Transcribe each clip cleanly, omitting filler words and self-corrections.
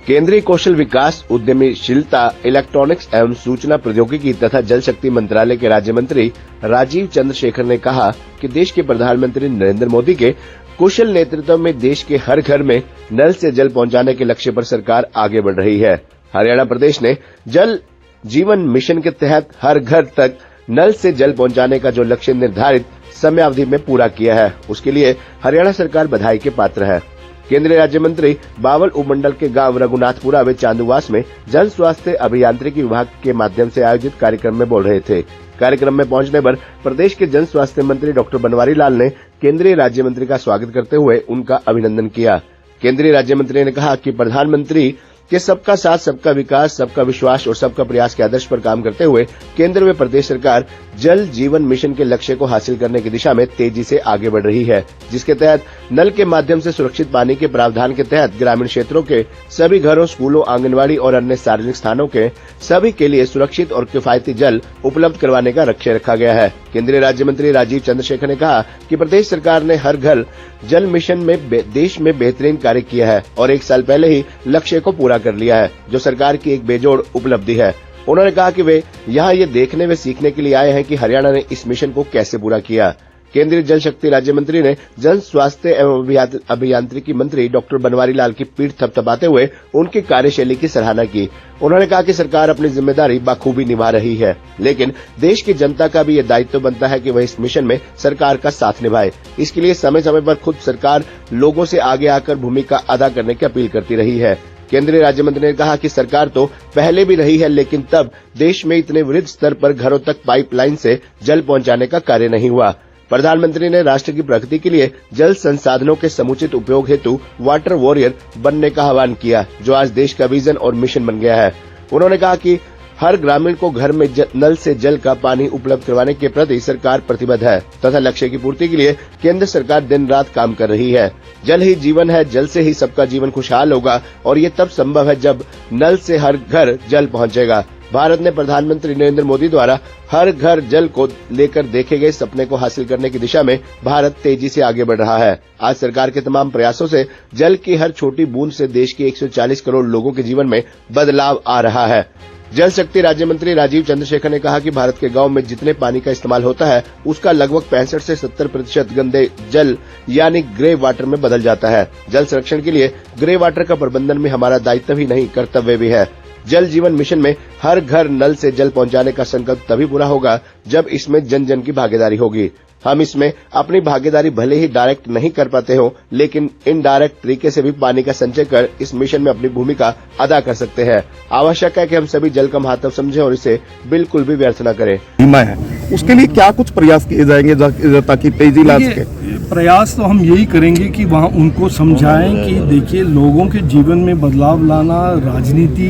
केंद्रीय कौशल विकास, उद्यमीशीलता, इलेक्ट्रॉनिक्स एवं सूचना प्रौद्योगिकी तथा जल शक्ति मंत्रालय के राज्य मंत्री राजीव चंद्रशेखर ने कहा कि देश के प्रधानमंत्री नरेंद्र मोदी के कुशल नेतृत्व में देश के हर घर में नल से जल पहुंचाने के लक्ष्य पर सरकार आगे बढ़ रही है। हरियाणा प्रदेश ने जल जीवन मिशन के तहत हर घर तक नल से जल पहुंचाने का जो लक्ष्य निर्धारित समयावधि में पूरा किया है, उसके लिए हरियाणा सरकार बधाई के पात्र है। केंद्रीय राज्य मंत्री बावल उपमंडल के गांव रघुनाथपुरा व चांदुवास में जन स्वास्थ्य अभियांत्रिकी विभाग के माध्यम से आयोजित कार्यक्रम में बोल रहे थे। कार्यक्रम में पहुंचने पर प्रदेश के जन स्वास्थ्य मंत्री डॉक्टर बनवारी लाल ने केंद्रीय राज्य मंत्री का स्वागत करते हुए उनका अभिनंदन किया। केंद्रीय राज्य मंत्री ने कहा कि प्रधानमंत्री के सबका साथ, सबका विकास, सबका विश्वास और सबका प्रयास के आदर्श पर काम करते हुए केंद्र व प्रदेश सरकार जल जीवन मिशन के लक्ष्य को हासिल करने की दिशा में तेजी से आगे बढ़ रही है, जिसके तहत नल के माध्यम से सुरक्षित पानी के प्रावधान के तहत ग्रामीण क्षेत्रों के सभी घरों, स्कूलों, आंगनबाड़ी और अन्य सार्वजनिक स्थानों के सभी के लिए सुरक्षित और किफायती जल उपलब्ध करवाने का लक्ष्य रखा गया है। केंद्रीय राज्य मंत्री राजीव चंद्रशेखर ने कहा कि प्रदेश सरकार ने हर घर जल मिशन में देश में बेहतरीन कार्य किया है और 1 साल पहले ही लक्ष्य को पूरा कर लिया है, जो सरकार की एक बेजोड़ उपलब्धि है। उन्होंने कहा कि वे यहाँ ये देखने व सीखने के लिए आए हैं कि हरियाणा ने इस मिशन को कैसे पूरा किया। केंद्रीय जल शक्ति राज्य मंत्री ने जन स्वास्थ्य एवं अभियांत्रिकी मंत्री डॉक्टर बनवारी लाल की पीठ थपथपाते हुए उनकी कार्यशैली की सराहना की। उन्होंने कहा कि सरकार अपनी जिम्मेदारी बखूबी निभा रही है, लेकिन देश की जनता का भी ये दायित्व बनता है कि वह इस मिशन में सरकार का साथ निभाए। इसके लिए समय समय पर खुद सरकार लोगों से आगे आकर भूमिका अदा करने की अपील करती रही है। केंद्रीय राज्य मंत्री ने कहा कि सरकार तो पहले भी रही है, लेकिन तब देश में इतने वृहद स्तर पर घरों तक पाइपलाइन से जल पहुंचाने का कार्य नहीं हुआ। प्रधानमंत्री ने राष्ट्र की प्रगति के लिए जल संसाधनों के समुचित उपयोग हेतु वाटर वॉरियर बनने का आह्वान किया, जो आज देश का विजन और मिशन बन गया है। उन्होंने कहा कि हर ग्रामीण को घर में नल से जल का पानी उपलब्ध करवाने के प्रति सरकार प्रतिबद्ध है तथा लक्ष्य की पूर्ति के लिए केंद्र सरकार दिन रात काम कर रही है। जल ही जीवन है, जल से ही सबका जीवन खुशहाल होगा और ये तब संभव है जब नल से हर घर जल पहुंचेगा। भारत ने प्रधानमंत्री नरेंद्र मोदी द्वारा हर घर जल को लेकर देखे गए सपने को हासिल करने की दिशा में भारत तेजी से आगे बढ़ रहा है। आज सरकार के तमाम प्रयासों से जल की हर छोटी बूंद से देश के 140 करोड़ लोगों के जीवन में बदलाव आ रहा है। जल शक्ति राज्य मंत्री राजीव चंद्रशेखर ने कहा कि भारत के गांव में जितने पानी का इस्तेमाल होता है, उसका लगभग 65 से 70% गंदे जल यानी ग्रे वाटर में बदल जाता है। जल संरक्षण के लिए ग्रे वाटर का प्रबंधन में हमारा दायित्व ही नहीं, कर्तव्य भी है। जल जीवन मिशन में हर घर नल से जल पहुंचाने का संकल्प तभी पूरा होगा जब इसमें जन जन की भागीदारी होगी। हम इसमें अपनी भागीदारी भले ही डायरेक्ट नहीं कर पाते हो, लेकिन इनडायरेक्ट तरीके से भी पानी का संचय कर इस मिशन में अपनी भूमिका अदा कर सकते हैं। आवश्यक है कि हम सभी जल का महत्व समझें और इसे बिल्कुल भी व्यर्थ न करें। है उसके लिए क्या कुछ प्रयास किए जाएंगे ताकि तेजी ला सके? प्रयास तो हम यही करेंगे कि वहाँ उनको समझाएं कि देखिए, लोगों के जीवन में बदलाव लाना, राजनीति,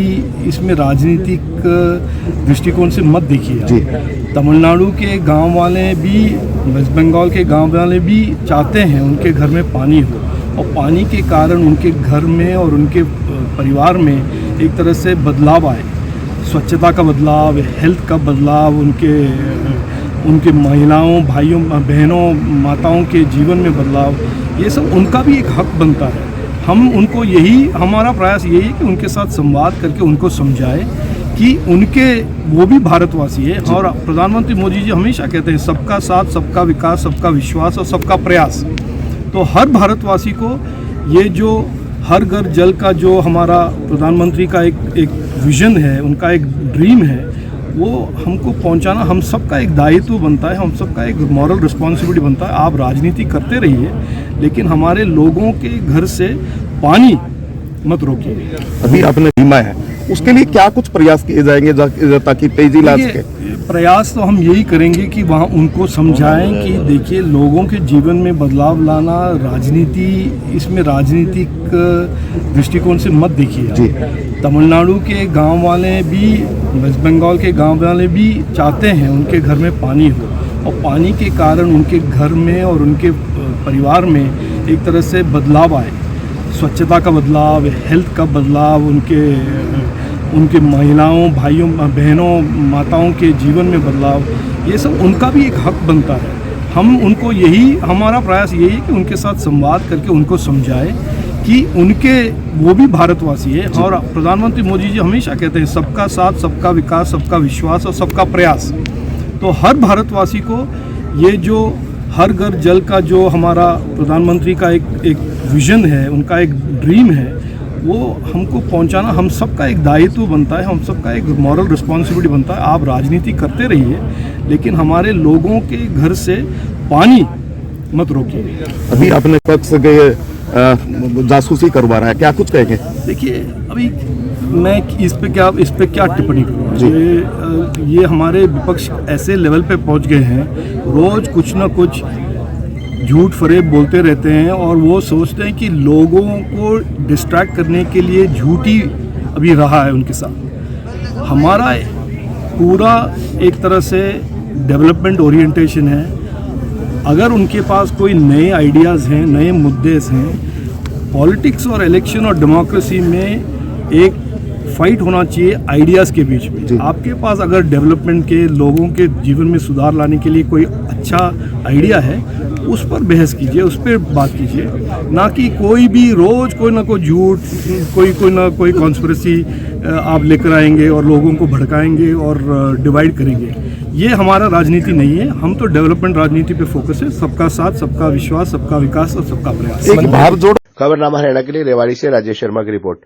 इसमें राजनीतिक दृष्टिकोण से मत देखिए। तमिलनाडु के गांव वाले भी, वेस्ट बंगाल के गांव वाले भी चाहते हैं उनके घर में पानी हो, और पानी के कारण उनके घर में और उनके परिवार में एक तरह से बदलाव आए, स्वच्छता का बदलाव, हेल्थ का बदलाव, उनके महिलाओं, भाइयों, बहनों, माताओं के जीवन में बदलाव, ये सब उनका भी एक हक बनता है। हम उनको हमारा प्रयास यही है कि उनके साथ संवाद करके उनको समझाए कि वो भी भारतवासी है। और प्रधानमंत्री मोदी जी हमेशा कहते हैं सबका साथ, सबका विकास, सबका विश्वास और सबका प्रयास। तो हर भारतवासी को ये जो हर घर जल का जो हमारा प्रधानमंत्री का एक विजन है, उनका एक ड्रीम है, वो हमको पहुंचाना हम सबका एक दायित्व बनता है, हम सबका एक मॉरल रिस्पॉन्सिबिलिटी बनता है। आप राजनीति करते रहिए, लेकिन हमारे लोगों के घर से पानी मत रोकिए। अभी आपने बीमा है, उसके लिए क्या कुछ प्रयास किए जाएंगे ताकि तेजी ला सके? प्रयास तो हम यही करेंगे कि वहाँ उनको समझाएं कि देखिए, लोगों के जीवन में बदलाव लाना, राजनीति, इसमें राजनीतिक दृष्टिकोण से मत देखिए। तमिलनाडु के गांव वाले भी, वेस्ट बंगाल के गांव वाले भी चाहते हैं उनके घर में पानी हो, और पानी के कारण उनके घर में और उनके परिवार में एक तरह से बदलाव आए, स्वच्छता का बदलाव, हेल्थ का बदलाव, उनके महिलाओं, भाइयों, बहनों, माताओं के जीवन में बदलाव, ये सब उनका भी एक हक बनता है। हम उनको हमारा प्रयास यही है कि उनके साथ संवाद करके उनको समझाए कि उनके वो भी भारतवासी है। और प्रधानमंत्री मोदी जी हमेशा कहते हैं सबका साथ, सबका विकास, सबका विश्वास और सबका प्रयास। तो हर भारतवासी को ये जो हर घर जल का जो हमारा प्रधानमंत्री का एक विजन है, उनका एक ड्रीम है, वो हमको पहुंचाना हम सबका एक दायित्व बनता है, हम सबका एक मॉरल रिस्पॉन्सिबिलिटी बनता है। आप राजनीति करते रहिए, लेकिन हमारे लोगों के घर से पानी मत रोकिए। अभी अपने पक्ष गए जासूसी करवा रहा है, क्या कुछ कहेंगे? देखिए, अभी मैं इस पे क्या टिप्पणी करूँ। ये हमारे विपक्ष ऐसे लेवल पे पहुंच गए हैं, रोज कुछ ना कुछ झूठ फरेब बोलते रहते हैं और वो सोचते हैं कि लोगों को डिस्ट्रैक्ट करने के लिए झूठी अभी रहा है उनके साथ। हमारा पूरा एक तरह से डेवलपमेंट ओरिएंटेशन है। अगर उनके पास कोई नए आइडियाज़ हैं, नए मुद्दे हैं, पॉलिटिक्स और इलेक्शन और डेमोक्रेसी में एक फाइट होना चाहिए आइडियाज़ के बीच में। आपके पास अगर डेवलपमेंट के, लोगों के जीवन में सुधार लाने के लिए कोई अच्छा आइडिया है, उस पर बहस कीजिए, उस पर बात कीजिए, ना कि कोई भी रोज़ कोई ना कोई झूठ, कोई ना कोई कॉन्स्पिरेसी आप लेकर आएंगे और लोगों को भड़काएंगे और डिवाइड करेंगे। ये हमारा राजनीति नहीं है। हम तो डेवलपमेंट राजनीति पे फोकस है, सबका साथ, सबका विश्वास, सबका विकास और सबका प्रयास। एक भाव जोड़ खबरनामा हरियाणा के लिए रेवाड़ी से राजेश शर्मा की रिपोर्ट।